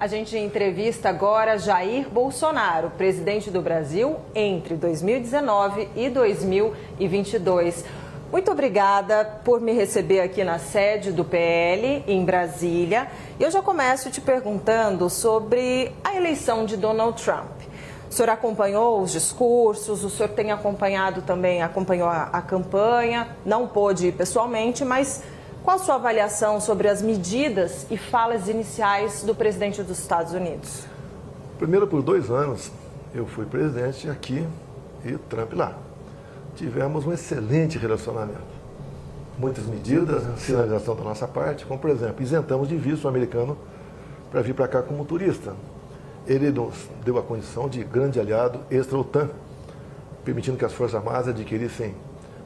A gente entrevista agora Jair Bolsonaro, presidente do Brasil entre 2019 e 2022. Muito obrigada por me receber aqui na sede do PL, em Brasília. Eu já começo te perguntando sobre a eleição de Donald Trump. O senhor acompanhou os discursos, o senhor tem acompanhado também, acompanhou a campanha, não pôde ir pessoalmente, mas qual a sua avaliação sobre as medidas e falas iniciais do presidente dos Estados Unidos? Primeiro, por 2 anos, eu fui presidente aqui e Trump lá. Tivemos um excelente relacionamento. Muitas medidas, sinalização da nossa parte, como, por exemplo, isentamos de visto o americano para vir para cá como turista. Ele nos deu a condição de grande aliado extra-OTAN, permitindo que as Forças Armadas adquirissem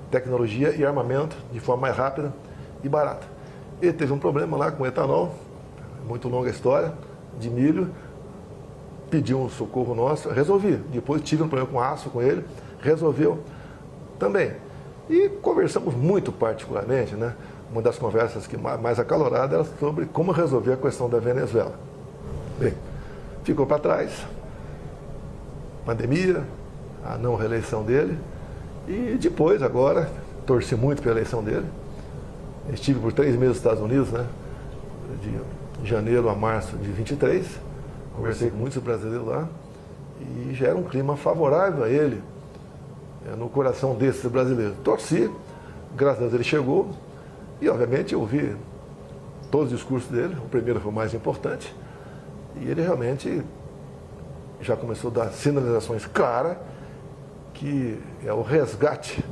tecnologia e armamento de forma mais rápida e barata. Ele teve um problema lá com etanol, muito longa história, de milho, pediu um socorro nosso, resolvi. Depois tive um problema com aço com ele, resolveu também. E conversamos muito particularmente, né? Uma das conversas que mais acalorada era sobre como resolver a questão da Venezuela. Bem, ficou para trás, pandemia, a não reeleição dele, e depois, agora, torci muito pela eleição dele. Estive por 3 meses nos Estados Unidos, né? De janeiro a março de 23, conversei com muitos brasileiros lá, e já era um clima favorável a ele, no coração desses brasileiros. Torci, graças a Deus ele chegou, e obviamente eu ouvi todos os discursos dele, o primeiro foi o mais importante, e ele realmente já começou a dar sinalizações claras que é o resgate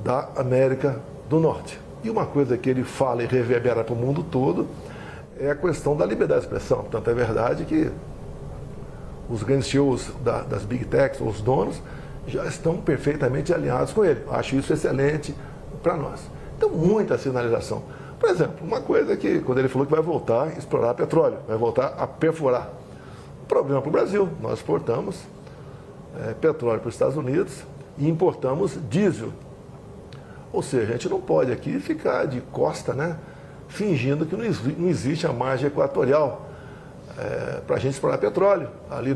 da América do Norte. E uma coisa que ele fala e reverbera para o mundo todo é a questão da liberdade de expressão. Portanto, é verdade que os grandes CEOs das Big Techs, os donos, já estão perfeitamente alinhados com ele. Acho isso excelente para nós. Então, muita sinalização. Por exemplo, uma coisa que, quando ele falou que vai voltar a explorar petróleo, vai voltar a perfurar. Problema para o Brasil, nós exportamos petróleo para os Estados Unidos e importamos diesel. Ou seja, a gente não pode aqui ficar de costa, né, fingindo que não existe a margem equatorial para a gente explorar petróleo, ali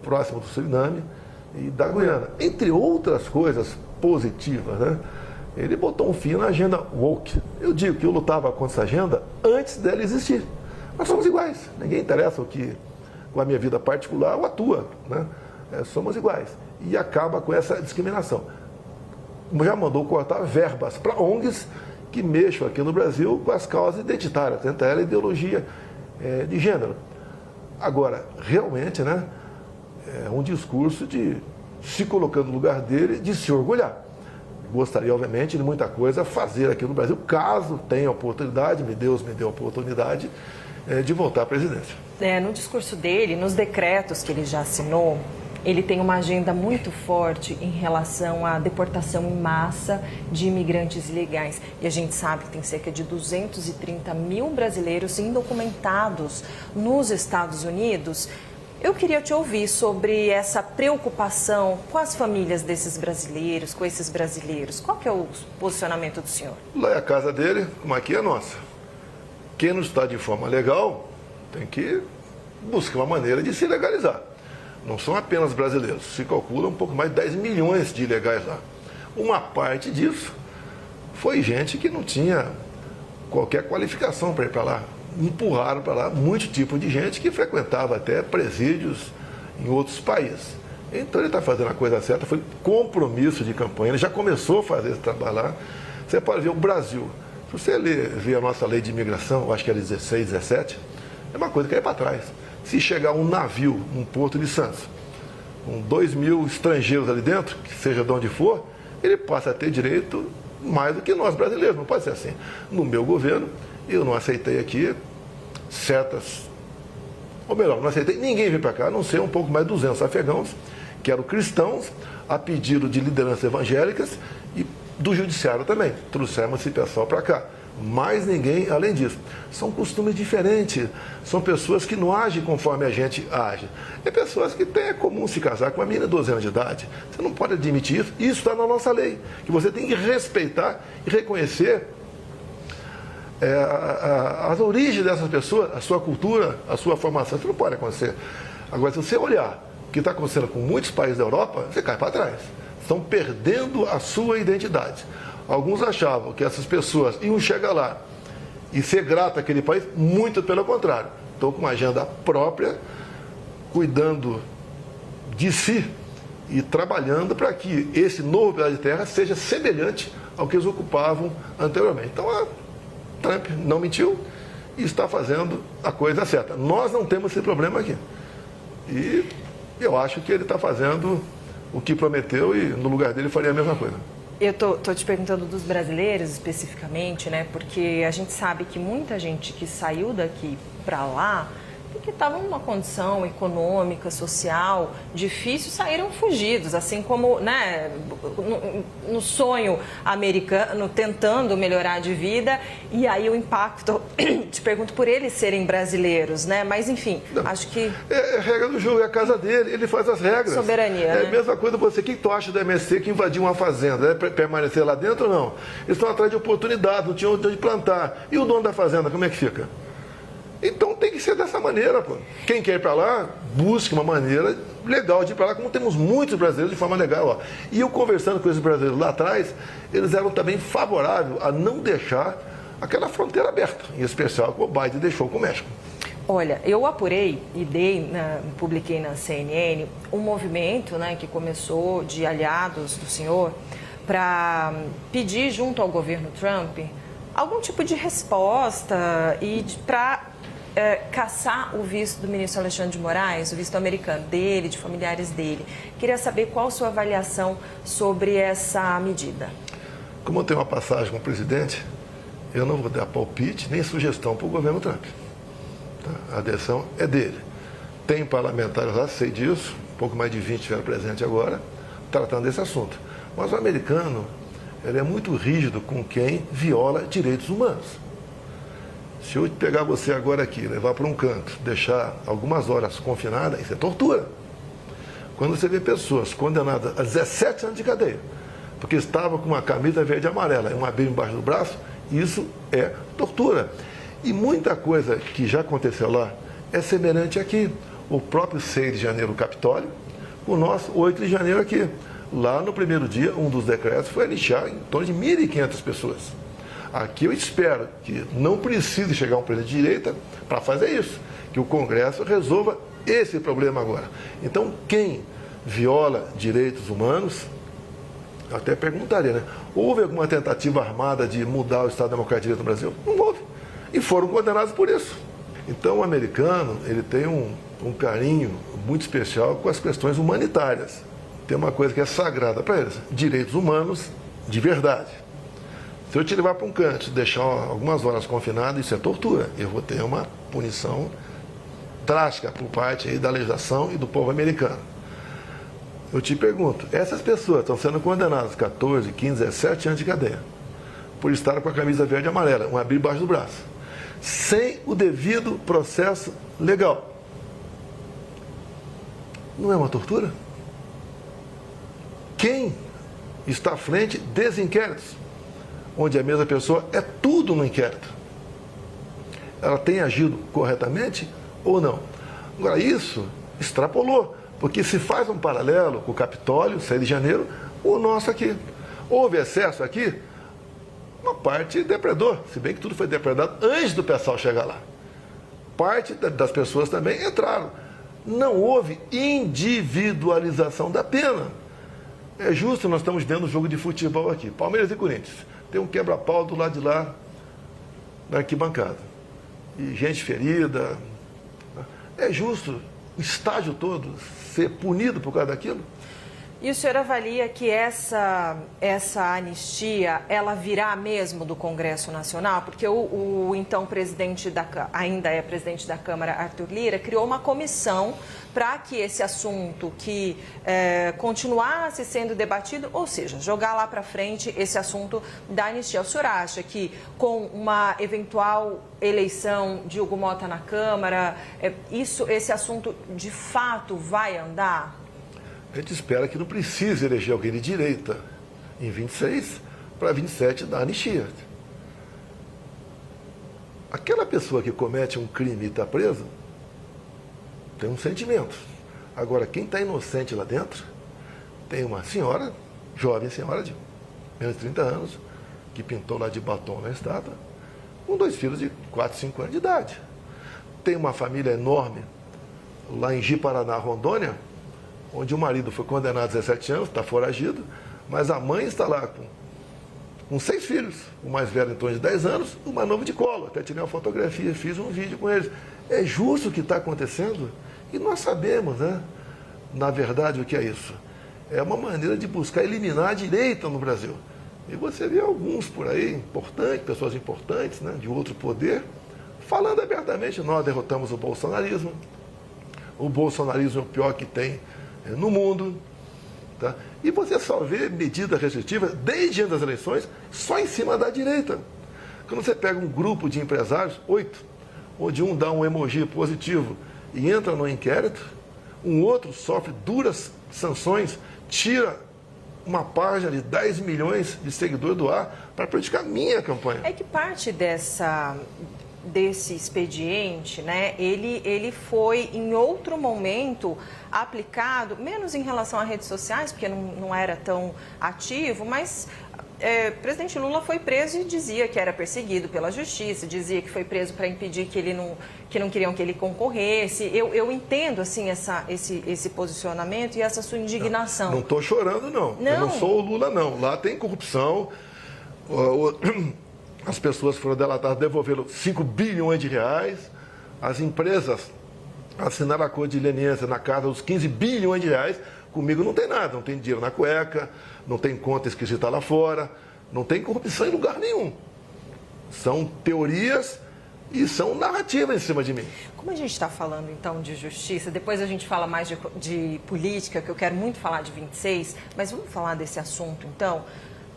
próximo do Suriname e da Guiana. Entre outras coisas positivas, né? Ele botou um fim na agenda woke. Eu digo que eu lutava contra essa agenda antes dela existir. Nós somos iguais. Ninguém interessa o que, com a minha vida particular, ou atua, né? Somos iguais. E acaba com essa discriminação. Já mandou cortar verbas para ONGs que mexam aqui no Brasil com as causas identitárias, entre ela a ideologia de gênero. Agora, realmente, né, é um discurso de se colocando no lugar dele, de se orgulhar. Gostaria, obviamente, de muita coisa fazer aqui no Brasil, caso tenha oportunidade, Deus me deu a oportunidade de voltar à presidência. No discurso dele, nos decretos que ele já assinou, ele tem uma agenda muito forte em relação à deportação em massa de imigrantes ilegais. E a gente sabe que tem cerca de 230 mil brasileiros indocumentados nos Estados Unidos. Eu queria te ouvir sobre essa preocupação com as famílias desses brasileiros, com esses brasileiros. Qual que é o posicionamento do senhor? Lá é a casa dele, como aqui é a nossa. Quem não está de forma legal tem que buscar uma maneira de se legalizar. Não são apenas brasileiros, se calcula um pouco mais de 10 milhões de ilegais lá. Uma parte disso foi gente que não tinha qualquer qualificação para ir para lá. Empurraram para lá muito tipo de gente que frequentava até presídios em outros países. Então ele está fazendo a coisa certa, foi compromisso de campanha, ele já começou a fazer esse trabalho lá. Você pode ver o Brasil, se você ver a nossa lei de imigração, eu acho que é 16, 17, é uma coisa que é para trás. Se chegar um navio num porto de Santos, com 2 mil estrangeiros ali dentro, que seja de onde for, ele passa a ter direito mais do que nós brasileiros, não pode ser assim. No meu governo, eu não aceitei aqui ou melhor, não aceitei ninguém vir para cá, a não ser um pouco mais de 200 afegãos, que eram cristãos, a pedido de lideranças evangélicas e do judiciário também. Trouxemos esse pessoal para cá. Mais ninguém além disso. São costumes diferentes, são pessoas que não agem conforme a gente age. É pessoas que têm comum se casar com uma menina de 12 anos de idade. Você não pode admitir isso. Isso está na nossa lei, que você tem que respeitar e reconhecer as origens dessas pessoas, a sua cultura, a sua formação, isso não pode acontecer. Agora, se você olhar o que está acontecendo com muitos países da Europa, você cai para trás. Estão perdendo a sua identidade. Alguns achavam que essas pessoas iam chegar lá e ser grato àquele país, muito pelo contrário. Estão com uma agenda própria, cuidando de si e trabalhando para que esse novo pedaço de terra seja semelhante ao que eles ocupavam anteriormente. Então, a Trump não mentiu e está fazendo a coisa certa. Nós não temos esse problema aqui. E eu acho que ele está fazendo o que prometeu e no lugar dele faria a mesma coisa. Eu tô te perguntando dos brasileiros especificamente, né? Porque a gente sabe que muita gente que saiu daqui para lá, porque estavam numa condição econômica, social difícil, saíram fugidos, assim como, né, no sonho americano, tentando melhorar de vida, e aí o impacto, te pergunto por eles serem brasileiros, né, mas enfim, não, acho que... É regra do jogo, é a casa dele, ele faz as regras. Soberania, É né? a mesma coisa você, o que tu acha do MSC que invadiu uma fazenda? É permanecer lá dentro ou não? Eles estão atrás de oportunidade, não tinham onde plantar. E o dono da fazenda, como é que fica? Então tem que ser dessa maneira, pô. Quem quer ir para lá, busque uma maneira legal de ir para lá, como temos muitos brasileiros de forma legal. Ó. E eu conversando com esses brasileiros lá atrás, eles eram também favoráveis a não deixar aquela fronteira aberta, em especial que o Biden deixou com o México. Olha, eu apurei e publiquei na CNN um movimento, né, que começou de aliados do senhor para pedir junto ao governo Trump algum tipo de resposta e para caçar o visto do ministro Alexandre de Moraes, o visto americano dele, de familiares dele. Queria saber qual a sua avaliação sobre essa medida. Como eu tenho uma passagem com o presidente, eu não vou dar palpite nem sugestão para o governo Trump. Tá? A decisão é dele. Tem parlamentares lá, sei disso, um pouco mais de 20 estiveram presentes agora, tratando desse assunto. Mas o americano, ele é muito rígido com quem viola direitos humanos. Se eu pegar você agora aqui, levar para um canto, deixar algumas horas confinada, isso é tortura. Quando você vê pessoas condenadas a 17 anos de cadeia, porque estavam com uma camisa verde e amarela e uma Bíblia embaixo do braço, isso é tortura. E muita coisa que já aconteceu lá é semelhante aqui. O próprio 6 de janeiro, o Capitólio, o nosso 8 de janeiro aqui. Lá no primeiro dia, um dos decretos foi anistiar em torno de 1.500 pessoas. Aqui eu espero que não precise chegar um presidente de direita para fazer isso, que o Congresso resolva esse problema agora. Então, quem viola direitos humanos, eu até perguntaria, né? Houve alguma tentativa armada de mudar o Estado Democrático de Direito no Brasil? Não houve. E foram condenados por isso. Então, o americano, ele tem um carinho muito especial com as questões humanitárias. Tem uma coisa que é sagrada para eles, direitos humanos de verdade. Se eu te levar para um canto e deixar algumas horas confinado, isso é tortura. Eu vou ter uma punição drástica por parte aí da legislação e do povo americano. Eu te pergunto, essas pessoas estão sendo condenadas 14, 15, 17 anos de cadeia por estar com a camisa verde e amarela, uma Bíblia embaixo do braço, sem o devido processo legal. Não é uma tortura? Quem está à frente desses inquéritos, onde a mesma pessoa é tudo no inquérito, ela tem agido corretamente ou não? Agora, isso extrapolou, porque se faz um paralelo com o Capitólio, 6 de janeiro, o nosso aqui. Houve excesso aqui? Uma parte depredou, se bem que tudo foi depredado antes do pessoal chegar lá. Parte das pessoas também entraram. Não houve individualização da pena. É justo, nós estamos vendo um jogo de futebol aqui, Palmeiras e Corinthians. Tem um quebra-pau do lado de lá, da arquibancada. E gente ferida. É justo o estádio todo ser punido por causa daquilo? E o senhor avalia que essa anistia, ela virá mesmo do Congresso Nacional? Porque o então presidente ainda é presidente da Câmara, Arthur Lira, criou uma comissão para que esse assunto que continuasse sendo debatido, ou seja, jogar lá para frente esse assunto da anistia. O senhor acha que com uma eventual eleição de Hugo Mota na Câmara, esse assunto de fato vai andar? A gente espera que não precise eleger alguém de direita em 26 para 27 da anistia. Aquela pessoa que comete um crime e está presa, tem um sentimento. Agora, quem está inocente lá dentro, tem uma senhora, jovem senhora de menos de 30 anos, que pintou lá de batom na estátua, com 2 filhos de 4, 5 anos de idade. Tem uma família enorme lá em Ji-Paraná, Rondônia, onde o marido foi condenado a 17 anos, está foragido, mas a mãe está lá com 6 filhos, o mais velho em torno de 10 anos, o mais novo de colo. Até tirei uma fotografia, fiz um vídeo com eles. É justo o que está acontecendo? E nós sabemos, né? Na verdade, o que é isso? É uma maneira de buscar eliminar a direita no Brasil. E você vê alguns por aí, importantes, pessoas importantes, né, de outro poder, falando abertamente, nós derrotamos o bolsonarismo é o pior que tem no mundo. Tá? E você só vê medidas restritivas, desde antes das eleições, só em cima da direita. Quando você pega um grupo de empresários, 8, onde um dá um emoji positivo e entra no inquérito, um outro sofre duras sanções, tira uma página de 10 milhões de seguidores do ar para praticar minha campanha. É que parte desse expediente, né, ele foi em outro momento aplicado, menos em relação a redes sociais, porque não era tão ativo, mas o presidente Lula foi preso e dizia que era perseguido pela justiça, dizia que foi preso para impedir que não queriam que ele concorresse. Eu entendo assim esse posicionamento e essa sua indignação. Não estou chorando, não. Eu não sou o Lula, não. Lá tem corrupção. As pessoas foram delatadas, devolveram 5 bilhões de reais. As empresas assinaram acordo de leniência na casa dos 15 bilhões de reais. Comigo não tem nada, não tem dinheiro na cueca, não tem conta esquisita lá fora, não tem corrupção em lugar nenhum. São teorias e são narrativas em cima de mim. Como a gente está falando, então, de justiça, depois a gente fala mais de política, que eu quero muito falar de 26, mas vamos falar desse assunto, então.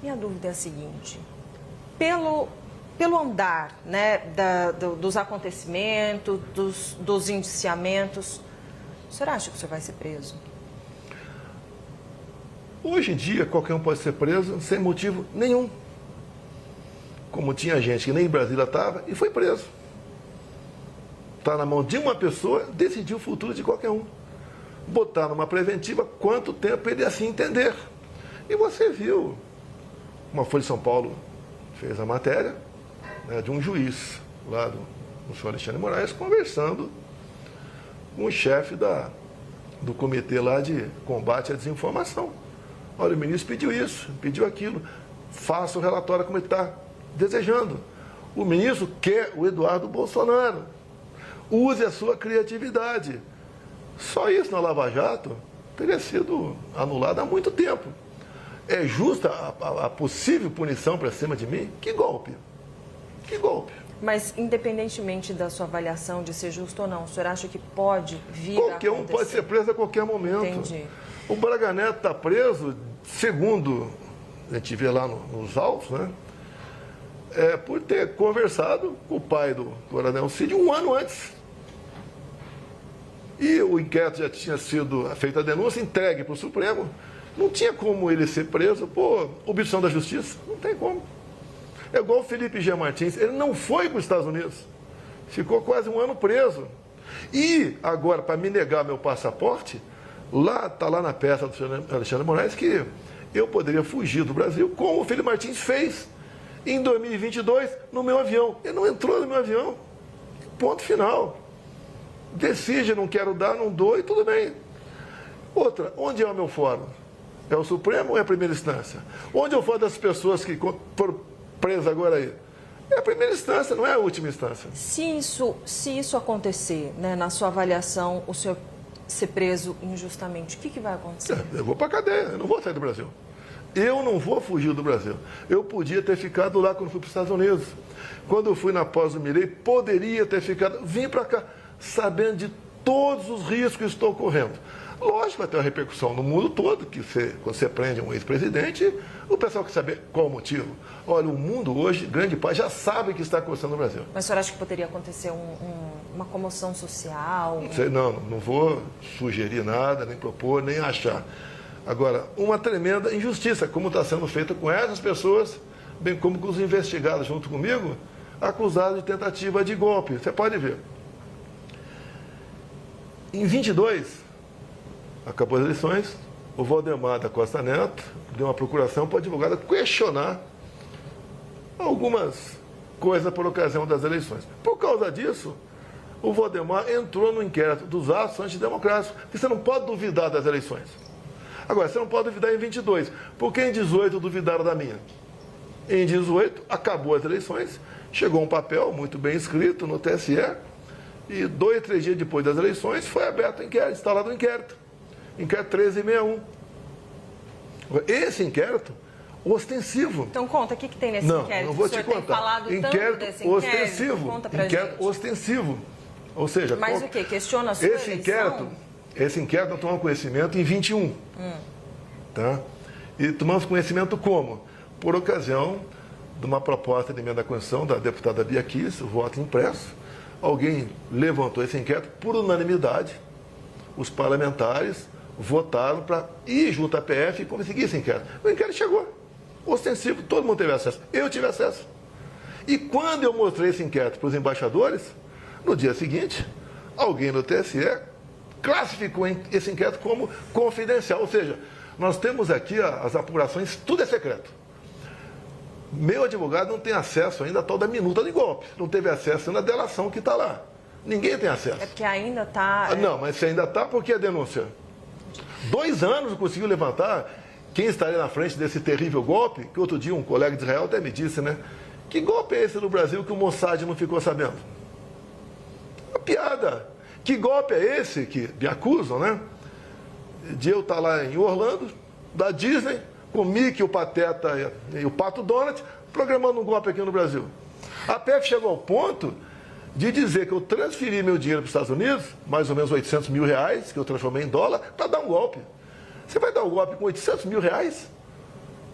Minha dúvida é a seguinte: pelo andar, né, dos acontecimentos, dos indiciamentos, o senhor acha que o senhor vai ser preso? Hoje em dia, qualquer um pode ser preso sem motivo nenhum. Como tinha gente que nem em Brasília estava e foi preso. Está na mão de uma pessoa decidir o futuro de qualquer um. Botar numa preventiva quanto tempo ele assim entender. E você viu, uma Folha de São Paulo fez a matéria, né, de um juiz lá do senhor Alexandre de Moraes conversando com o chefe do comitê lá de combate à desinformação. Olha, o ministro pediu isso, pediu aquilo, faça o relatório como ele está desejando. O ministro quer o Eduardo Bolsonaro. Use a sua criatividade. Só isso na Lava Jato teria sido anulado há muito tempo. É justa a possível punição para cima de mim? Que golpe! Que golpe! Mas, independentemente da sua avaliação de ser justo ou não, o senhor acha que pode vir a acontecer? Qualquer um pode ser preso a qualquer momento. Entendi. O Braga Neto está preso, segundo a gente vê lá nos autos, né? Por ter conversado com o pai do Coronel Cid 1 ano antes. E o inquérito já tinha sido feita a denúncia, entregue para o Supremo. Não tinha como ele ser preso por obstrução da justiça. Não tem como. É igual o Felipe G. Martins. Ele não foi para os Estados Unidos. Ficou quase 1 ano preso. E agora, para me negar meu passaporte, está lá na peça do senhor Alexandre de Moraes que eu poderia fugir do Brasil, como o Felipe Martins fez em 2022 no meu avião. Ele não entrou no meu avião. Ponto final. Decide, não quero dar, não dou e tudo bem. Outra, onde é o meu fórum? É o Supremo ou é a primeira instância? Onde eu falo das pessoas que foram presas agora aí? É a primeira instância, não é a última instância. Se isso acontecer, né, na sua avaliação, o senhor ser preso injustamente, o que vai acontecer? Eu vou para a cadeia, eu não vou sair do Brasil. Eu não vou fugir do Brasil. Eu podia ter ficado lá quando fui para os Estados Unidos. Quando eu fui na pós do Milei, poderia ter ficado. Vim para cá sabendo de todos os riscos que estão ocorrendo. Lógico, vai ter uma repercussão no mundo todo, que quando você prende um ex-presidente, o pessoal quer saber qual o motivo. Olha, o mundo hoje, grande parte, já sabe o que está acontecendo no Brasil. Mas o senhor acha que poderia acontecer uma comoção social? Não sei, não vou sugerir nada, nem propor, nem achar. Agora, uma tremenda injustiça, como está sendo feita com essas pessoas, bem como com os investigados junto comigo, acusado de tentativa de golpe. Você pode ver. Em 22, acabou as eleições, o Valdemar da Costa Neto deu uma procuração para o advogado questionar algumas coisas por ocasião das eleições. Por causa disso, o Valdemar entrou no inquérito dos atos antidemocráticos, porque você não pode duvidar das eleições. Agora, você não pode duvidar em 22, porque em 18 duvidaram da minha. Em 18, acabou as eleições, chegou um papel muito bem escrito no TSE, e 2, 3 dias depois das eleições foi aberto o inquérito, instalado o inquérito 1361. Esse inquérito ostensivo. Então conta, o que tem nesse inquérito? Não vou te contar. Tem falado inquérito tanto desse ostensivo. Conta pra inquérito gente. Ostensivo. Ou seja, mas o quê? Questiona a sua esse eleição? Esse inquérito nós tomamos conhecimento em 21. Tá? E tomamos conhecimento como? Por ocasião de uma proposta de emenda à Constituição da deputada Bia Kicis, o voto impresso. Alguém levantou esse inquérito por unanimidade. Os parlamentares votaram para ir junto à PF e conseguir esse inquérito. O inquérito chegou. Ostensivo, todo mundo teve acesso. Eu tive acesso. E quando eu mostrei esse inquérito para os embaixadores, no dia seguinte, alguém no TSE classificou esse inquérito como confidencial. Ou seja, nós temos aqui as apurações, tudo é secreto. Meu advogado não tem acesso ainda à tal da minuta de golpe. Não teve acesso ainda à delação que está lá. Ninguém tem acesso. É porque ainda está... Não, mas se ainda está, por que a denúncia? 2 anos conseguiu levantar quem estaria na frente desse terrível golpe, que outro dia um colega de Israel até me disse, né? Que golpe é esse no Brasil que o Mossad não ficou sabendo? Uma piada. Que golpe é esse que me acusam, né? De eu estar lá em Orlando, da Disney, com o Mickey, o Pateta e o Pato Donald, programando um golpe aqui no Brasil. A PF chegou ao ponto de dizer que eu transferi meu dinheiro para os Estados Unidos, mais ou menos 800 mil reais, que eu transformei em dólar, para dar um golpe. Você vai dar um golpe com 800 mil reais?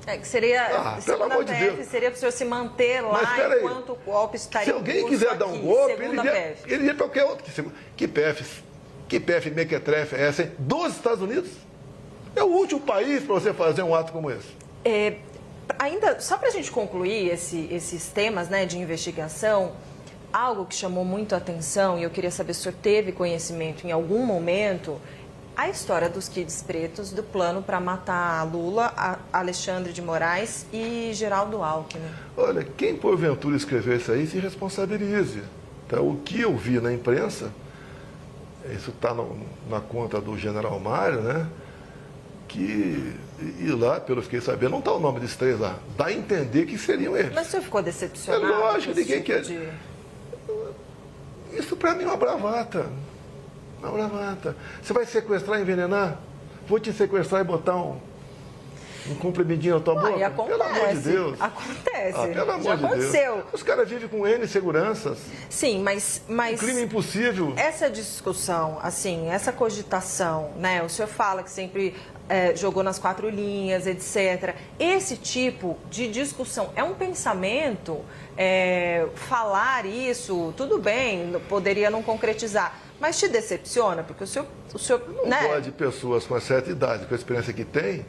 É, que seria, pelo amor de Deus, seria para o senhor se manter lá enquanto o golpe estaria. Se alguém quiser dar um golpe, ele iria para qualquer outro. Que PF mequetrefe é essa, hein? Dos Estados Unidos? É o último país para você fazer um ato como esse. Ainda, só para a gente concluir esses temas, né, de investigação, algo que chamou muito a atenção, e eu queria saber se o senhor teve conhecimento em algum momento, a história dos kids pretos, do plano para matar Lula, Alexandre de Moraes e Geraldo Alckmin. Olha, quem porventura escreveu isso aí se responsabilize. Tá? O que eu vi na imprensa, isso está na conta do general Mário, né? E lá, pelo que fiquei sabendo, não está o nome desses 3 lá. Dá a entender que seriam eles. Mas o senhor ficou decepcionado? É lógico, ninguém quer. Isso para mim é uma bravata. Uma bravata. Você vai sequestrar e envenenar? Vou te sequestrar e botar um comprimidinho na tua boca? Acontece, pelo amor de Deus. Acontece. Pelo amor já de aconteceu. Deus. Os caras vivem com N seguranças. Sim, mas Um crime impossível. Essa discussão, assim, essa cogitação, né? O senhor fala que sempre jogou nas 4 linhas, etc. Esse tipo de discussão é um pensamento? Falar isso, tudo bem, poderia não concretizar, mas te decepciona? Porque o senhor não pode pessoas com uma certa idade, com a experiência que tem,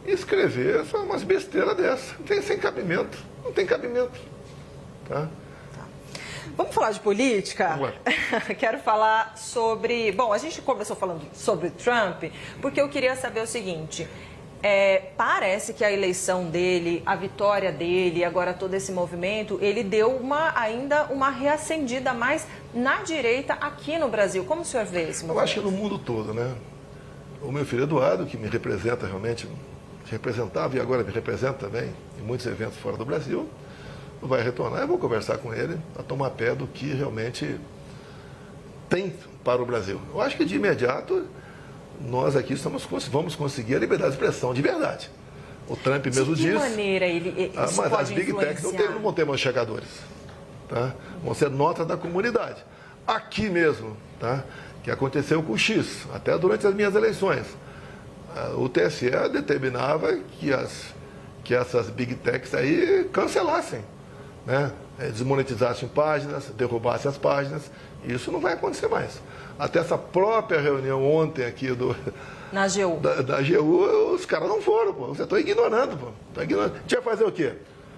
escrever só umas besteiras dessas. Não tem sem cabimento. Não tem cabimento. Tá? Vamos falar de política? Quero falar sobre... Bom, a gente começou falando sobre Trump, porque eu queria saber o seguinte. Parece que a eleição dele, a vitória dele, agora todo esse movimento, ele deu ainda uma reacendida mais na direita aqui no Brasil. Como o senhor vê esse movimento? Eu acho que no mundo todo, né? O meu filho Eduardo, que me representa realmente, representava e agora me representa também em muitos eventos fora do Brasil, vai retornar. Eu vou conversar com ele para tomar pé do que realmente tem para o Brasil. Eu acho que de imediato nós aqui vamos conseguir a liberdade de expressão de verdade. O Trump mesmo diz... De que maneira ele mas pode as Big Techs não vão ter mais chegadores. Tá? Vão ser notas da comunidade. Aqui mesmo, tá? Que aconteceu com o X, até durante as minhas eleições. O TSE determinava que essas Big Techs aí cancelassem, né? Desmonetizassem páginas, derrubassem as páginas. Isso não vai acontecer mais. Até essa própria reunião ontem aqui na AGU. Da AGU, os caras não foram, pô. Você está ignorando, pô. A gente vai fazer o quê?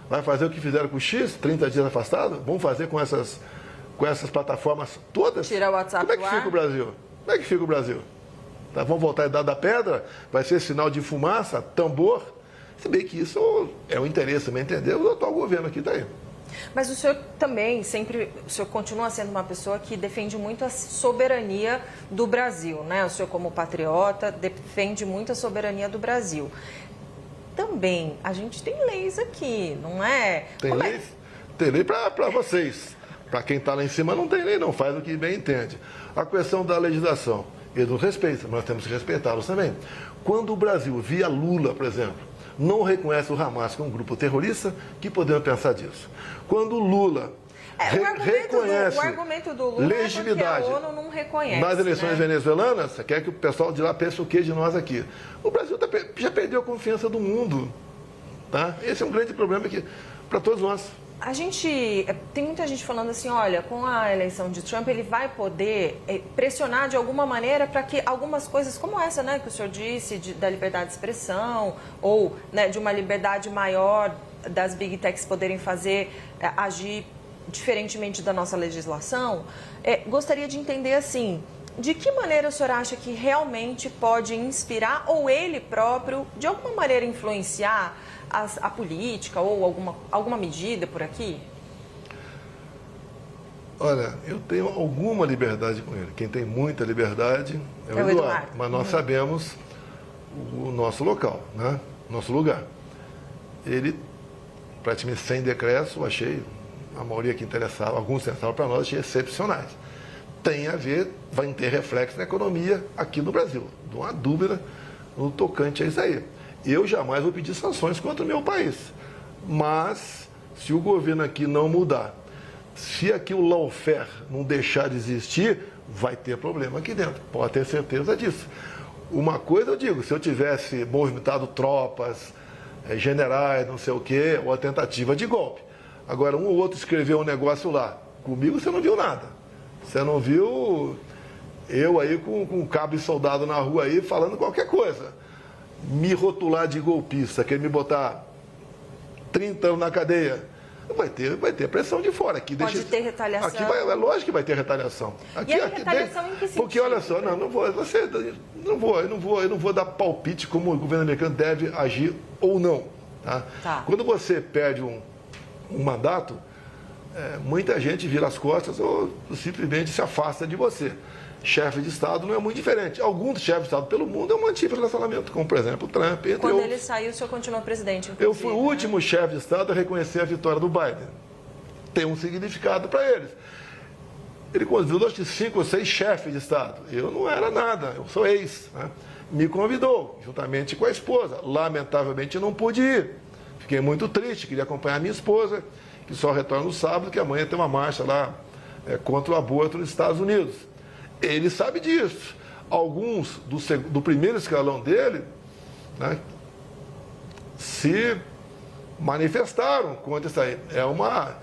Vai fazer o que fizeram com o X, 30 dias afastado? Vamos fazer com essas plataformas todas? Tirar o WhatsApp Como é que fica o Brasil? Como é que fica o Brasil? Tá, vamos voltar à idade da pedra? Vai ser sinal de fumaça, tambor? Se bem que isso é o interesse também, entendeu? O atual governo aqui está aí. Mas o senhor também o senhor continua sendo uma pessoa que defende muito a soberania do Brasil, né? O senhor como patriota defende muito a soberania do Brasil. Também, a gente tem leis aqui, não é? Tem lei para vocês. Para quem está lá em cima não tem lei não, faz o que bem entende. A questão da legislação, eles nos respeitam, nós temos que respeitá-los também. Quando o Brasil, via Lula, por exemplo, não reconhece o Hamas como um grupo terrorista, que podemos pensar disso? Quando o Lula reconhece o argumento do Lula legitimidade é porque a ONU não reconhece, nas eleições né? venezuelanas, você quer que o pessoal de lá pense o que de nós aqui? O Brasil já perdeu a confiança do mundo. Tá? Esse é um grande problema para todos nós. Tem muita gente falando assim, olha, com a eleição de Trump, ele vai poder pressionar de alguma maneira para que algumas coisas como essa, né, que o senhor disse, da liberdade de expressão, ou, né, de uma liberdade maior das big techs poderem agir diferentemente da nossa legislação. Gostaria de entender, assim, de que maneira o senhor acha que realmente pode inspirar, ou ele próprio, de alguma maneira influenciar a política ou alguma medida por aqui? Olha, eu tenho alguma liberdade com ele. Quem tem muita liberdade é o Eduardo. Mas nós sabemos o nosso local, né? Nosso lugar. Ele, praticamente sem decreto, achei, a maioria que interessava, alguns interessavam para nós, achei excepcionais. Tem a ver, vai ter reflexo na economia aqui no Brasil. Não há dúvida no tocante a isso aí. Eu jamais vou pedir sanções contra o meu país. Mas, se o governo aqui não mudar, se aqui o lawfare não deixar de existir, vai ter problema aqui dentro. Pode ter certeza disso. Uma coisa eu digo, se eu tivesse movimentado tropas, generais, não sei o quê, ou a tentativa de golpe. Agora, um ou outro escreveu um negócio lá. Comigo você não viu nada. Você não viu eu aí com um cabo de soldado na rua aí falando qualquer coisa. Me rotular de golpista, quer me botar 30 anos na cadeia, vai ter pressão de fora. Aqui pode ter retaliação. Aqui é lógico que vai ter retaliação. Aqui, e a retaliação em que sentido? Porque olha só, eu não vou dar palpite como o governo americano deve agir ou não. Tá? Quando você perde um mandato, muita gente vira as costas ou simplesmente se afasta de você. Chefe de Estado não é muito diferente. Alguns chefes de Estado pelo mundo eu mantive relacionamento, como, por exemplo, o Trump, entre Quando outros. ele saiu, o senhor continuou presidente, eu fui o último chefe de Estado a reconhecer a vitória do Biden. Tem um significado para eles. Ele convidou, acho que 5 ou 6 chefes de Estado. Eu não era nada, eu sou ex. Né? Me convidou, juntamente com a esposa. Lamentavelmente não pude ir. Fiquei muito triste, queria acompanhar minha esposa, que só retorna no sábado, que amanhã tem uma marcha lá contra o aborto nos Estados Unidos. Ele sabe disso. Alguns do primeiro escalão dele, né, se manifestaram contra isso aí. É uma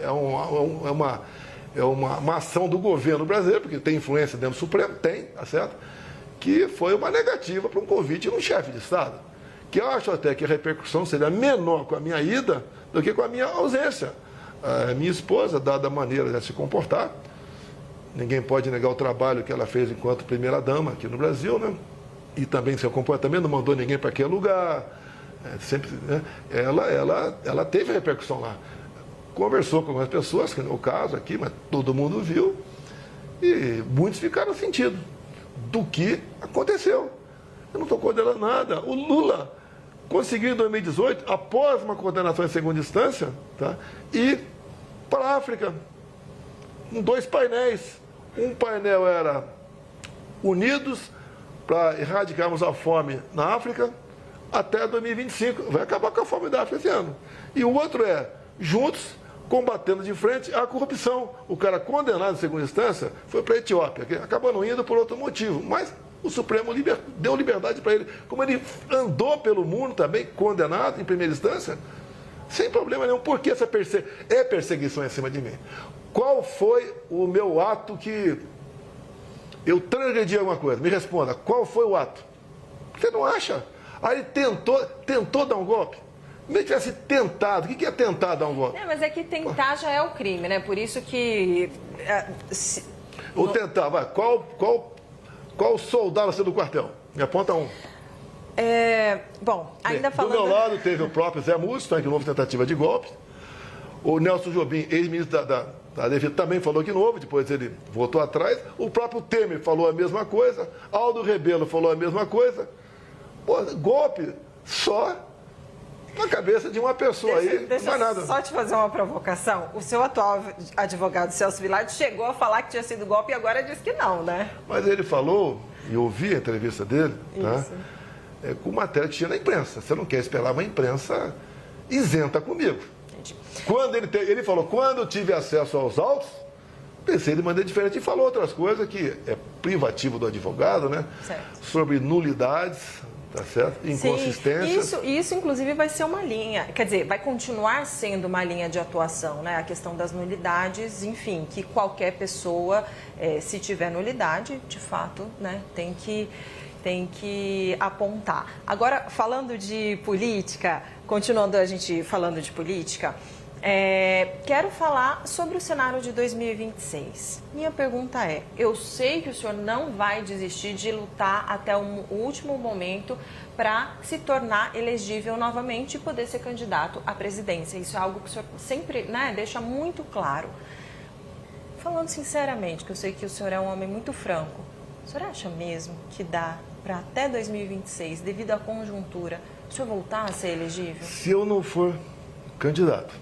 ação do governo brasileiro, porque tem influência dentro do Supremo, tem, tá certo? Que foi uma negativa para um convite de um chefe de Estado. Que eu acho até que a repercussão seria menor com a minha ida do que com a minha ausência. A minha esposa, dada a maneira de se comportar, ninguém pode negar o trabalho que ela fez enquanto primeira-dama aqui no Brasil, né? E também seu comportamento, não mandou ninguém para aquele lugar. Sempre, né? Ela teve repercussão lá. Conversou com algumas pessoas, que não é o caso aqui, mas todo mundo viu. E muitos ficaram sentido do que aconteceu. Eu não estou condenando nada. O Lula conseguiu em 2018, após uma condenação em segunda instância, tá? Ir para a África, com 2 painéis. Um painel era unidos para erradicarmos a fome na África até 2025. Vai acabar com a fome da África esse ano. E o outro é juntos, combatendo de frente a corrupção. O cara condenado em segunda instância foi para a Etiópia, que acabou não indo por outro motivo. Mas o Supremo deu liberdade para ele. Como ele andou pelo mundo também, condenado em primeira instância, sem problema nenhum. Por que essa perseguição em cima de mim? Qual foi o meu ato que eu transgredi alguma coisa? Me responda, qual foi o ato? Você não acha? Aí ele tentou dar um golpe. Mesmo que tivesse tentado, o que é tentar dar um voto? Mas é que tentar já é o crime, né? Por isso que... Ou tentar, vai, qual soldado você do quartel? Me aponta um. Bom, ainda falando... Do meu lado teve o próprio Zé Múcio, que houve tentativa de golpe. O Nelson Jobim, ex-ministro da Defesa, também falou de novo, depois ele voltou atrás. O próprio Temer falou a mesma coisa. Aldo Rebelo falou a mesma coisa. Pô, golpe só na cabeça de uma pessoa deixa não é nada. Só te fazer uma provocação. O seu atual advogado, Celso Vilardi, chegou a falar que tinha sido golpe e agora diz que não, né? Mas ele falou, e eu ouvi a entrevista dele, tá? Com matéria que tinha na imprensa. Você não quer esperar uma imprensa isenta comigo. Entendi. Quando ele falou, quando eu tive acesso aos autos, pensei de maneira diferente e falou outras coisas que é privativo do advogado, né? Certo. Sobre nulidades, tá certo? Inconsistências. Sim, isso inclusive vai ser uma linha, quer dizer, vai continuar sendo uma linha de atuação, né? A questão das nulidades, enfim, que qualquer pessoa, se tiver nulidade, de fato, né, tem que apontar. Agora, falando de política, continuando a gente falando de política, quero falar sobre o cenário de 2026. Minha pergunta é, eu sei que o senhor não vai desistir de lutar até o último momento para se tornar elegível novamente e poder ser candidato à presidência. Isso é algo que o senhor sempre, né, deixa muito claro. Falando sinceramente, que eu sei que o senhor é um homem muito franco, o senhor acha mesmo que dá para até 2026, devido à conjuntura, o senhor voltar a ser elegível? Se eu não for candidato,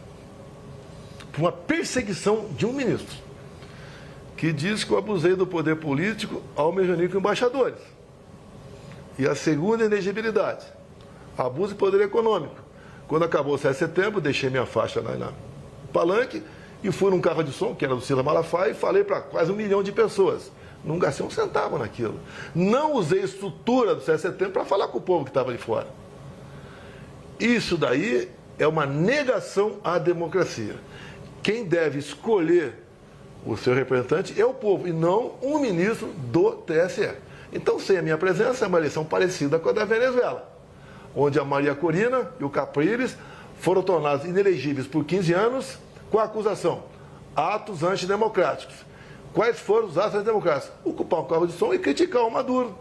por uma perseguição de um ministro, que diz que eu abusei do poder político ao me reunir com embaixadores. E a segunda, elegibilidade, abuso de poder econômico. Quando acabou o 7 de setembro, deixei minha faixa lá na Palanque e fui num carro de som, que era do Cila Malafaia, e falei para quase 1 milhão de pessoas. Não gastei um centavo naquilo. Não usei a estrutura do 7 de setembro para falar com o povo que estava ali fora. Isso daí é uma negação à democracia. Quem deve escolher o seu representante é o povo, e não um ministro do TSE. Então, sem a minha presença, é uma eleição parecida com a da Venezuela, onde a Maria Corina e o Capriles foram tornados inelegíveis por 15 anos com a acusação: atos antidemocráticos. Quais foram os atos antidemocráticos? Ocupar o carro de som e criticar o Maduro.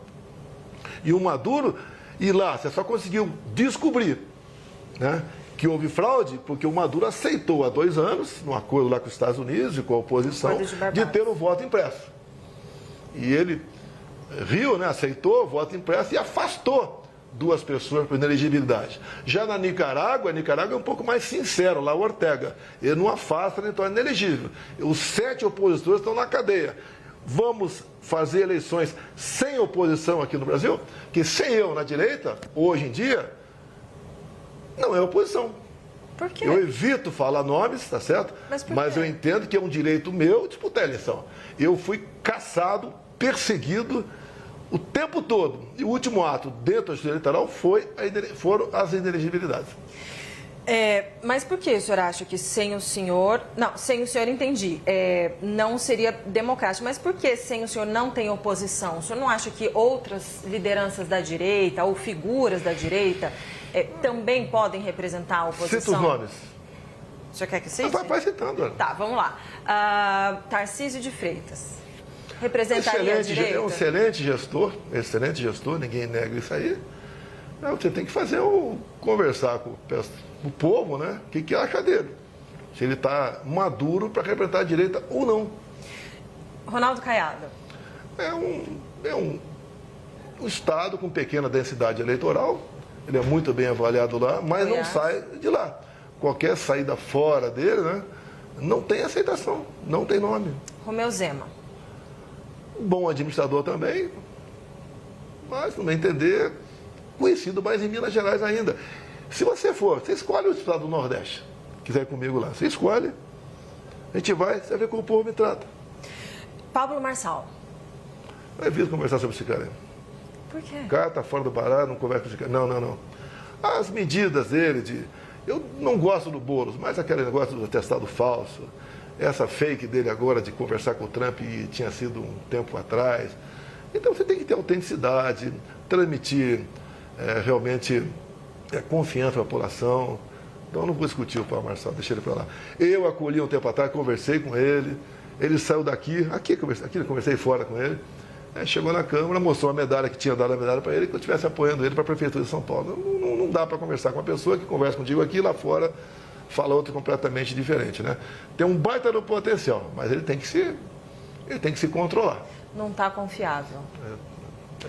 E o Maduro, e lá, você só conseguiu descobrir, né, que houve fraude porque o Maduro aceitou há 2 anos, num acordo lá com os Estados Unidos e com a oposição, de ter o voto impresso. E ele riu, né, aceitou o voto impresso e afastou 2 pessoas por inelegibilidade. Já na Nicarágua, é um pouco mais sincero, lá o Ortega. Ele não afasta, então é inelegível. Os 7 opositores estão na cadeia. Vamos fazer eleições sem oposição aqui no Brasil? Que sem eu na direita, hoje em dia, não é oposição. Por quê? Eu evito falar nomes, tá certo? Mas eu entendo que é um direito meu disputar a eleição. Eu fui caçado, perseguido o tempo todo. E o último ato dentro da justiça eleitoral foram as inelegibilidades. Mas por que o senhor acha que sem o senhor... Não, sem o senhor entendi. Não seria democrático. Mas por que sem o senhor não tem oposição? O senhor não acha que outras lideranças da direita ou figuras da direita também podem representar a oposição? Cita os nomes. O senhor quer que cite? Vai citando. Tá, vamos lá. Tarcísio de Freitas. Representaria a direita? É um excelente gestor, ninguém nega isso aí. Você tem que conversar com o povo, né? O que acha dele. Se ele está maduro para representar a direita ou não. Ronaldo Caiado. É um estado com pequena densidade eleitoral. Ele é muito bem avaliado lá, mas não sai de lá. Qualquer saída fora dele, né? Não tem aceitação, não tem nome. Romeu Zema. Bom administrador também, mas, no meu entender, conhecido mais em Minas Gerais ainda. Se você escolhe o estado do Nordeste, quiser ir comigo lá, você escolhe, a gente vai, você vai ver como o povo me trata. Pablo Marçal. Eu evito conversar sobre esse cara. Por quê? O cara está fora do baralho, não conversa com esse cara. Não. As medidas dele, eu não gosto do Boulos, mas aquele negócio do atestado falso, essa fake dele agora de conversar com o Trump e tinha sido um tempo atrás. Então você tem que ter autenticidade, transmitir realmente confiança à população. Então eu não vou discutir o Paulo Marçal, deixa ele para lá. Eu acolhi um tempo atrás, conversei com ele, ele saiu daqui eu conversei fora com ele, chegou na Câmara, mostrou a medalha, que tinha dado a medalha para ele, que eu estivesse apoiando ele para a Prefeitura de São Paulo. Não dá para conversar com uma pessoa que conversa contigo aqui, lá fora fala outra completamente diferente, né? Tem um baita do potencial, mas ele tem que se controlar. Não está confiável.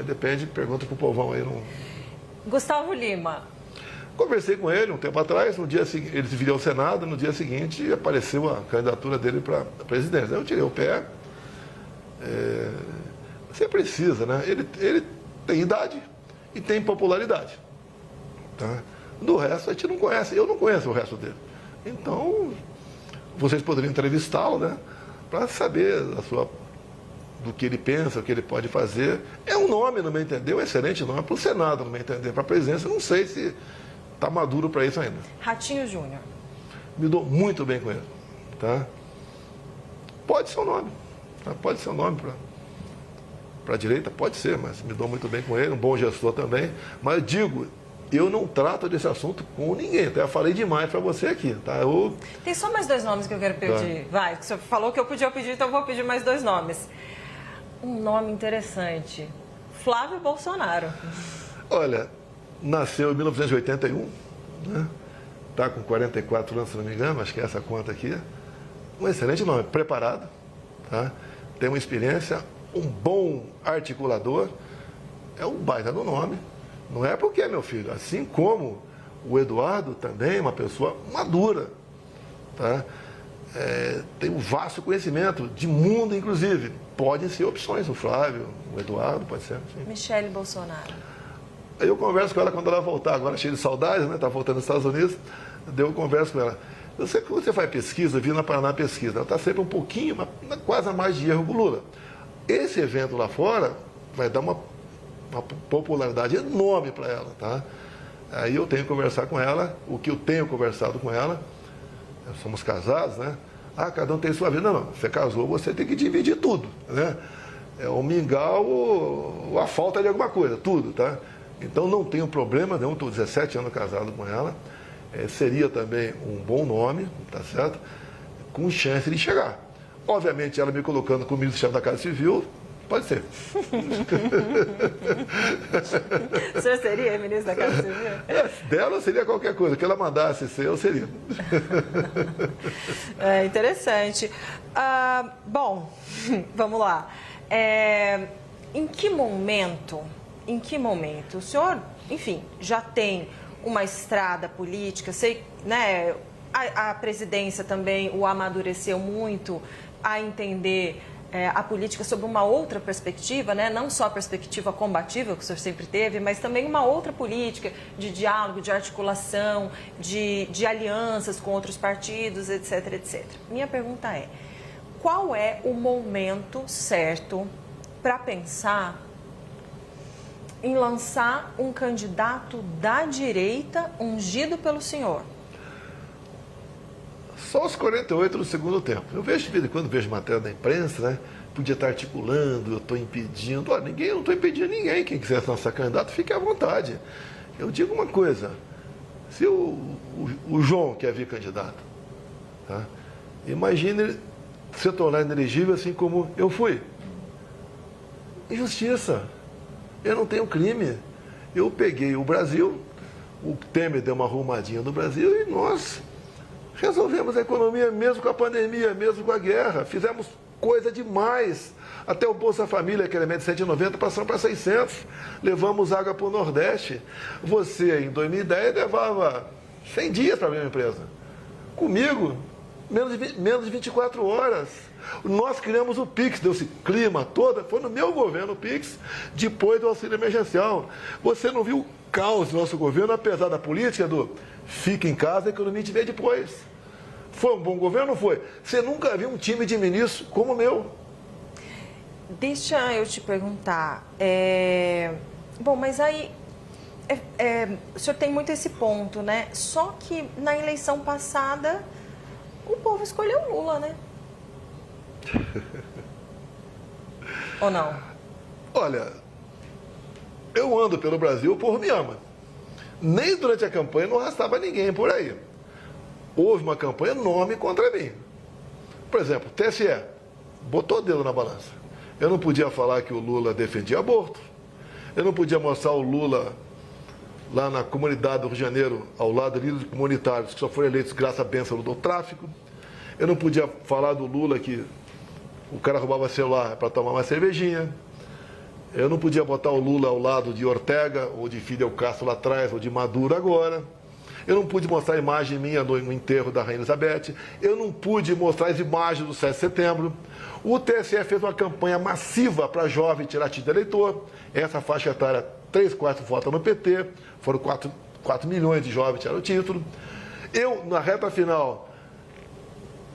Depende, pergunta para o povão aí. Não... Gustavo Lima. Conversei com ele um tempo atrás, no dia seguinte, ele viria ao Senado, no dia seguinte apareceu a candidatura dele para a presidência. Eu tirei o pé. Você precisa, né? Ele tem idade e tem popularidade. Tá? Do resto, a gente não conhece. Eu não conheço o resto dele. Então, vocês poderiam entrevistá-lo, né? Para saber do que ele pensa, o que ele pode fazer. É um nome, no meu entender, um excelente nome para o Senado, no meu entender. Para a presidência, não sei se está maduro para isso ainda. Ratinho Júnior. Me dou muito bem com ele. Tá? Pode ser um nome. Tá? Pode ser um nome para a direita, pode ser, mas me dou muito bem com ele, um bom gestor também. Mas eu digo, eu não trato desse assunto com ninguém. Até eu falei demais para você aqui, tá? Tem só mais 2 nomes que eu quero pedir. Tá. Vai, você falou que eu podia pedir, então eu vou pedir mais 2 nomes. Um nome interessante, Flávio Bolsonaro. Olha, nasceu em 1981, né? Tá com 44 anos, se não me engano, acho que é essa conta aqui. Um excelente nome, preparado, tá? Tem uma experiência, um bom articulador, é um baita do nome. Não é porque é meu filho, assim como o Eduardo também é uma pessoa madura, tá? Tem um vasto conhecimento de mundo, inclusive. Podem ser opções, o Flávio, o Eduardo, pode ser. Sim. Michele Bolsonaro. Aí eu converso com ela quando ela voltar, agora cheia de saudades, né? Está voltando nos Estados Unidos, eu converso com ela. Eu sei que quando você faz pesquisa, eu vi na Paraná pesquisa, ela está sempre um pouquinho, quase a mais de erro com o Lula. Esse evento lá fora vai dar uma popularidade enorme para ela, tá? Aí eu tenho que conversar com ela, o que eu tenho conversado com ela, somos casados, né? Cada um tem sua vida. Não, você casou, você tem que dividir tudo, né? O mingau ou a falta de alguma coisa, tudo, tá? Então não tenho problema nenhum, estou 17 anos casado com ela, seria também um bom nome, tá certo? Com chance de chegar. Obviamente, ela me colocando como ministro-chefe da Casa Civil, pode ser. O senhor seria ministro da Casa Civil? Dela seria qualquer coisa, que ela mandasse ser, eu seria. É interessante. Bom, vamos lá. Em que momento o senhor, enfim, já tem uma estrada política, sei, né, a presidência também o amadureceu muito a entender a política sob uma outra perspectiva, né? Não só a perspectiva combativa que o senhor sempre teve, mas também uma outra política de diálogo, de articulação, de alianças com outros partidos, etc, etc. Minha pergunta é, qual é o momento certo para pensar em lançar um candidato da direita ungido pelo senhor? Só os 48 do segundo tempo. Eu vejo de vez em quando, vejo matéria da imprensa, né? Podia estar articulando, eu estou impedindo. Olha, eu não estou impedindo ninguém. Quem quiser lançar candidato, fique à vontade. Eu digo uma coisa, se o João quer vir candidato, tá? Imagine ele se tornar inelegível assim como eu fui. Injustiça. Eu não tenho crime. Eu peguei o Brasil, o Temer deu uma arrumadinha no Brasil e nós resolvemos a economia mesmo com a pandemia, mesmo com a guerra. Fizemos coisa demais. Até o Bolsa Família, que era de 190, passamos para 600. Levamos água para o Nordeste. Você, em 2010, levava 100 dias para abrir uma empresa. Comigo, menos de 24 horas. Nós criamos o PIX, deu-se clima toda, foi no meu governo o PIX, depois do auxílio emergencial. Você não viu o caos do nosso governo, apesar da política do fica em casa, a economia te vê depois. Foi um bom governo ou não foi? Você nunca viu um time de ministros como o meu. Deixa eu te perguntar. Bom, mas aí o senhor tem muito esse ponto, né? Só que na eleição passada o povo escolheu Lula, né? Ou não? Olha, eu ando pelo Brasil, o povo me ama. Nem durante a campanha não arrastava ninguém por aí. houve uma campanha enorme contra mim. Por exemplo, o TSE botou o dedo na balança. Eu não podia falar que o Lula defendia aborto. Eu não podia mostrar o Lula lá na comunidade do Rio de Janeiro, ao lado de líderes comunitários que só foram eleitos graças à bênção do tráfico. Eu não podia falar do Lula que o cara roubava celular para tomar uma cervejinha. Eu não podia botar o Lula ao lado de Ortega, ou de Fidel Castro lá atrás, ou de Maduro agora. Eu não pude mostrar a imagem minha no enterro da Rainha Elizabeth. Eu não pude mostrar as imagens do 7 de setembro. O TSE fez uma campanha massiva para jovem tirar título de eleitor. Essa faixa etária, 3/4 votam no PT. Foram 4 milhões de jovens tiraram o título. Eu, na reta final,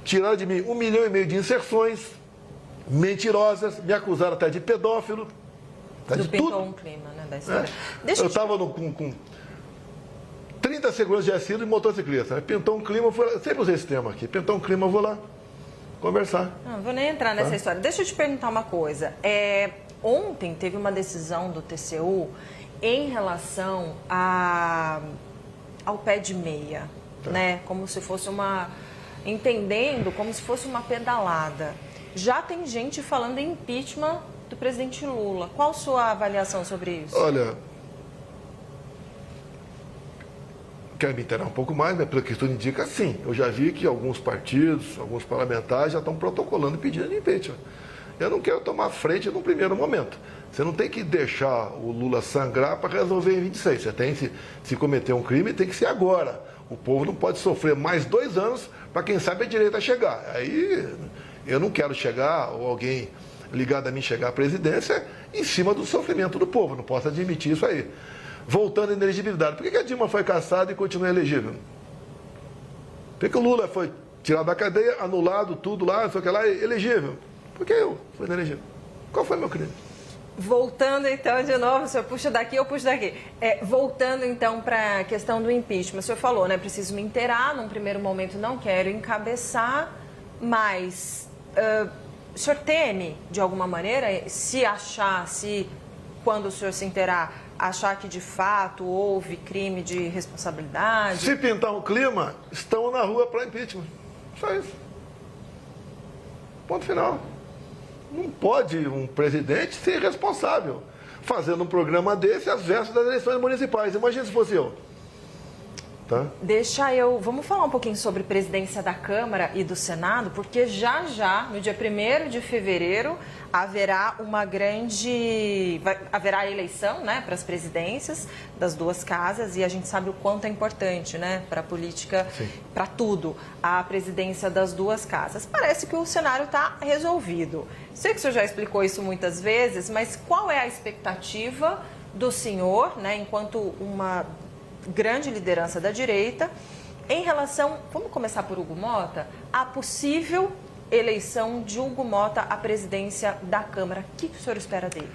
tiraram de mim 1,5 milhão de inserções mentirosas, me acusaram até de pedófilo. Do pintou um clima, né, da história. Eu estava com 30 seguranças de assíduo e motociclista. Né? Pintou um clima, eu sempre usei esse tema aqui. Pintou um clima, eu vou lá conversar. Não vou nem entrar nessa história. Deixa eu te perguntar uma coisa. Ontem teve uma decisão do TCU em relação ao pé de meia, né? Como se fosse entendendo como se fosse uma pedalada. Já tem gente falando em impeachment do presidente Lula. Qual a sua avaliação sobre isso? Olha, quero me inteirar um pouco mais, mas pelo que tudo indica, sim. Eu já vi que alguns partidos, alguns parlamentares já estão protocolando pedindo impeachment. Eu não quero tomar frente no primeiro momento. Você não tem que deixar o Lula sangrar para resolver em 26. Você tem que, se cometer um crime, tem que ser agora. O povo não pode sofrer mais 2 anos para quem sabe a direita chegar. Aí eu não quero chegar, ou alguém ligado a mim chegar à presidência, em cima do sofrimento do povo. Não posso admitir isso aí. Voltando à inelegibilidade. Por que a Dilma foi cassada e continua elegível? Por que o Lula foi tirado da cadeia, anulado tudo lá, não sei o que lá, elegível? Por que eu fui inelegível? Qual foi meu crime? Voltando então de novo, o senhor puxa daqui, eu puxo daqui. Voltando então para a questão do impeachment. O senhor falou, né? Preciso me inteirar, num primeiro momento não quero encabeçar, mas o senhor teme, de alguma maneira, quando o senhor se inteirar, achar que de fato houve crime de responsabilidade? Se pintar um clima, estão na rua para impeachment. Só isso. Ponto final. Não pode um presidente ser irresponsável fazendo um programa desse às vésperas das eleições municipais. Imagina se fosse eu. Tá? Vamos falar um pouquinho sobre presidência da Câmara e do Senado, porque já, no dia 1º de fevereiro, haverá haverá eleição, né, para as presidências das duas casas, e a gente sabe o quanto é importante, né, para a política, para tudo, a presidência das duas casas. Parece que o cenário está resolvido. Sei que o senhor já explicou isso muitas vezes, mas qual é a expectativa do senhor, né, enquanto uma grande liderança da direita, em relação, vamos começar por Hugo Mota, a possível eleição de Hugo Mota à presidência da Câmara? O que o senhor espera dele?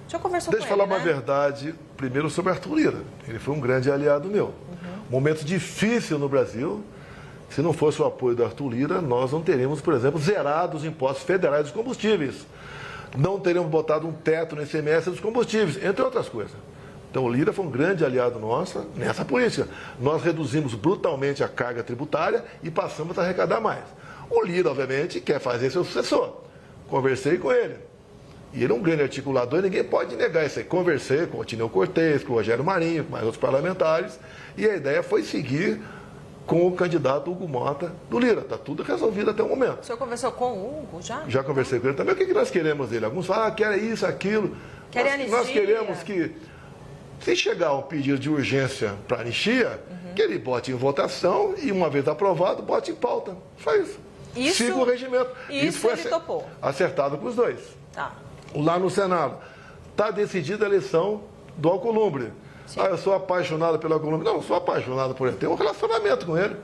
O senhor conversou com ele, Deixa eu falar uma verdade, primeiro sobre Arthur Lira. Ele foi um grande aliado meu. Momento difícil no Brasil. Se não fosse o apoio do Arthur Lira, nós não teríamos, por exemplo, zerado os impostos federais dos combustíveis. Não teríamos botado um teto no ICMS dos combustíveis, entre outras coisas. Então, o Lira foi um grande aliado nosso nessa política. Nós reduzimos brutalmente a carga tributária e passamos a arrecadar mais. O Lira, obviamente, quer fazer seu sucessor. Conversei com ele. E ele é um grande articulador e ninguém pode negar isso aí. Conversei com o Tineu Cortez, com o Rogério Marinho, com mais outros parlamentares. E a ideia foi seguir com o candidato Hugo Mota do Lira. Está tudo resolvido até o momento. O senhor conversou com o Hugo já? Já conversei com ele também. O que nós queremos dele? Alguns falam, querem isso, aquilo. Nós queremos que, se chegar um pedido de urgência para anistia, que ele bote em votação e, uma vez aprovado, bote em pauta. Só isso. Siga o regimento. Isso foi ele topou. Acertado com os dois. Tá. Lá no Senado, está decidida a eleição do Alcolumbre. Eu sou apaixonado pelo Alcolumbre. Não, eu sou apaixonado por ele. Tenho um relacionamento com ele.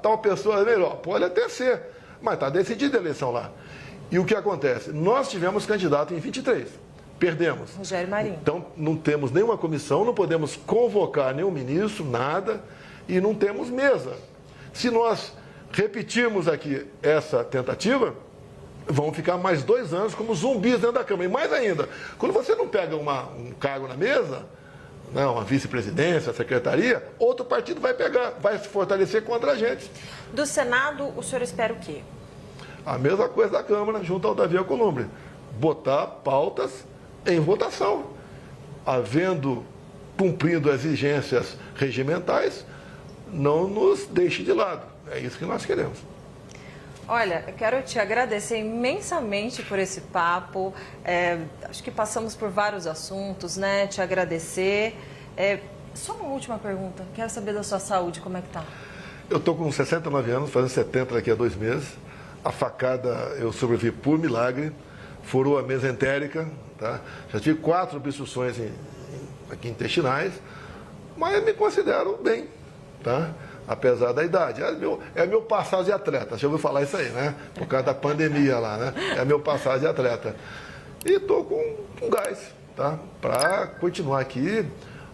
Tal pessoa é melhor. Pode até ser. Mas está decidida a eleição lá. E o que acontece? Nós tivemos candidato em 23. Perdemos. Rogério Marinho. Então, não temos nenhuma comissão, não podemos convocar nenhum ministro, nada, e não temos mesa. Se nós repetirmos aqui essa tentativa, vão ficar mais 2 anos como zumbis dentro da Câmara. E mais ainda, quando você não pega um cargo na mesa, não, a vice-presidência, a secretaria, outro partido vai pegar, vai se fortalecer contra a gente. Do Senado, o senhor espera o quê? A mesma coisa da Câmara, junto ao Davi Alcolumbre. Botar pautas em votação. Cumprindo as exigências regimentais, não nos deixe de lado. É isso que nós queremos. Olha, eu quero te agradecer imensamente por esse papo. Acho que passamos por vários assuntos, né? Te agradecer. Só uma última pergunta. Quero saber da sua saúde, como é que tá? Eu estou com 69 anos, fazendo 70 daqui a 2 meses. A facada eu sobrevivi por milagre. Furou a mesentérica, tá? Já tive 4 obstruções aqui intestinais, mas me considero bem, tá? Apesar da idade. É meu passado de atleta, já ouviu falar isso aí, né? Por causa da pandemia lá, né? É meu passado de atleta. E estou com gás, tá? Para continuar aqui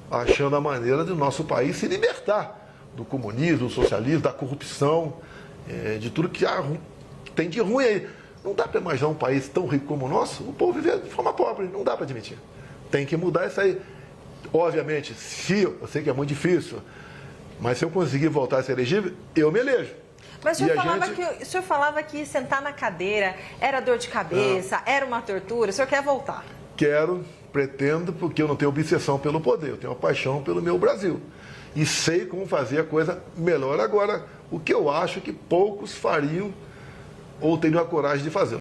achando a maneira do nosso país se libertar do comunismo, do socialismo, da corrupção, de tudo que tem de ruim aí. Não dá para imaginar um país tão rico como o nosso, o povo viver de forma pobre, não dá para admitir. Tem que mudar isso aí. Obviamente, eu sei que é muito difícil, mas se eu conseguir voltar a ser elegível, eu me elejo. Mas o senhor falava que sentar na cadeira era dor de cabeça, era uma tortura, o senhor quer voltar? Pretendo, porque eu não tenho obsessão pelo poder, eu tenho uma paixão pelo meu Brasil. E sei como fazer a coisa melhor agora, o que eu acho que poucos fariam ou teriam a coragem de fazer.